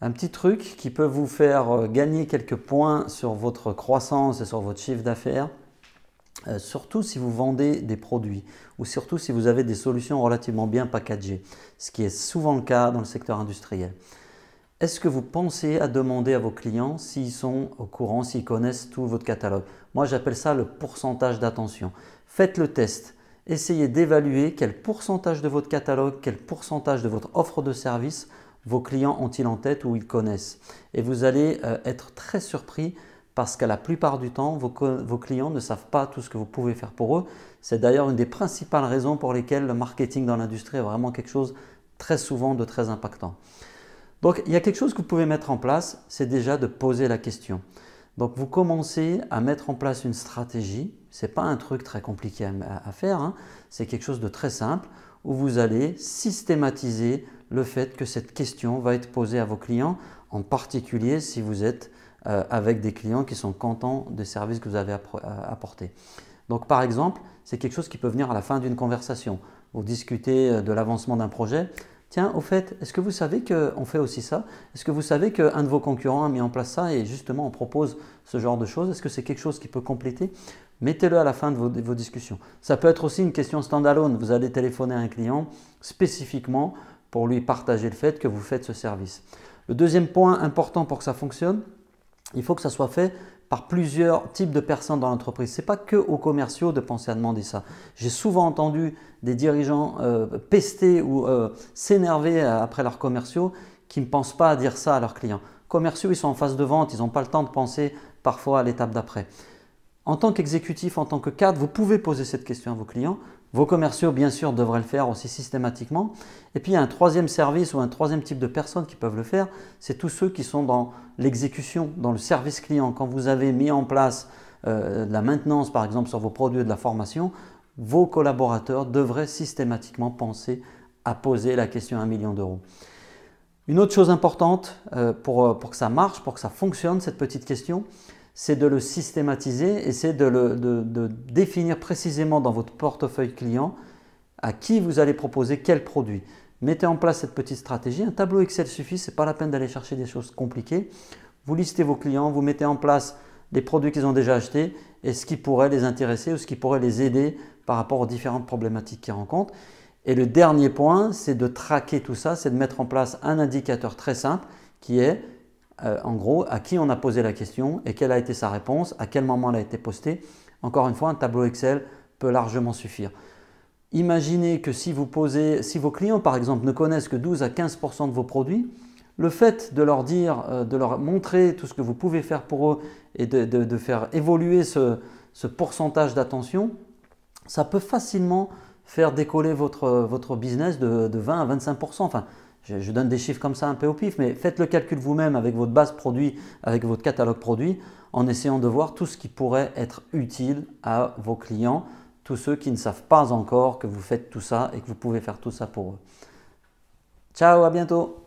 Un petit truc qui peut vous faire gagner quelques points sur votre croissance et sur votre chiffre d'affaires, surtout si vous vendez des produits ou surtout si vous avez des solutions relativement bien packagées, ce qui est souvent le cas dans le secteur industriel. Est-ce que vous pensez à demander à vos clients s'ils sont au courant, s'ils connaissent tout votre catalogue? Moi, j'appelle ça le pourcentage d'attention. Faites le test. Essayez d'évaluer quel pourcentage de votre catalogue, quel pourcentage de votre offre de service vos clients ont-ils en tête ou ils connaissent. Et vous allez être très surpris parce qu'à la plupart du temps, vos clients ne savent pas tout ce que vous pouvez faire pour eux. C'est d'ailleurs une des principales raisons pour lesquelles le marketing dans l'industrie est vraiment quelque chose très souvent de très impactant. Donc, il y a quelque chose que vous pouvez mettre en place, c'est déjà de poser la question. Donc, vous commencez à mettre en place une stratégie. Ce n'est pas un truc très compliqué à faire, hein. C'est quelque chose de très simple où vous allez systématiser le fait que cette question va être posée à vos clients, en particulier si vous êtes avec des clients qui sont contents des services que vous avez apportés. Donc, par exemple, c'est quelque chose qui peut venir à la fin d'une conversation. Vous discutez de l'avancement d'un projet. Tiens, au fait, est-ce que vous savez qu'on fait aussi ça? Est-ce que vous savez qu'un de vos concurrents a mis en place ça et justement on propose ce genre de choses? Est-ce que c'est quelque chose qui peut compléter? Mettez-le à la fin de vos discussions. Ça peut être aussi une question standalone. Vous allez téléphoner à un client spécifiquement pour lui partager le fait que vous faites ce service. Le deuxième point important pour que ça fonctionne, il faut que ça soit fait par plusieurs types de personnes dans l'entreprise. Ce n'est pas que aux commerciaux de penser à demander ça. J'ai souvent entendu des dirigeants pester ou s'énerver après leurs commerciaux qui ne pensent pas à dire ça à leurs clients. Commerciaux, ils sont en phase de vente, ils n'ont pas le temps de penser parfois à l'étape d'après. En tant qu'exécutif, en tant que cadre, vous pouvez poser cette question à vos clients. Vos commerciaux, bien sûr, devraient le faire aussi systématiquement. Et puis, il y a un troisième service ou un troisième type de personnes qui peuvent le faire. C'est tous ceux qui sont dans l'exécution, dans le service client. Quand vous avez mis en place de la maintenance, par exemple, sur vos produits et de la formation, vos collaborateurs devraient systématiquement penser à poser la question à 1 million d'euros. Une autre chose importante pour que ça marche, pour que ça fonctionne, cette petite question, c'est de le systématiser et c'est de définir précisément dans votre portefeuille client à qui vous allez proposer quel produit. Mettez en place cette petite stratégie. Un tableau Excel suffit, ce n'est pas la peine d'aller chercher des choses compliquées. Vous listez vos clients, vous mettez en place les produits qu'ils ont déjà achetés et ce qui pourrait les intéresser ou ce qui pourrait les aider par rapport aux différentes problématiques qu'ils rencontrent. Et le dernier point, c'est de traquer tout ça, c'est de mettre en place un indicateur très simple qui est en gros, à qui on a posé la question et quelle a été sa réponse, à quel moment elle a été postée. Encore une fois, un tableau Excel peut largement suffire. Imaginez que si vos clients par exemple ne connaissent que 12 à 15% de vos produits, le fait de leur dire, de leur montrer tout ce que vous pouvez faire pour eux et de faire évoluer ce pourcentage d'attention, ça peut facilement faire décoller votre business de 20 à 25%. Enfin, je donne des chiffres comme ça un peu au pif, mais faites le calcul vous-même avec votre base produit, avec votre catalogue produit, en essayant de voir tout ce qui pourrait être utile à vos clients, tous ceux qui ne savent pas encore que vous faites tout ça et que vous pouvez faire tout ça pour eux. Ciao, à bientôt!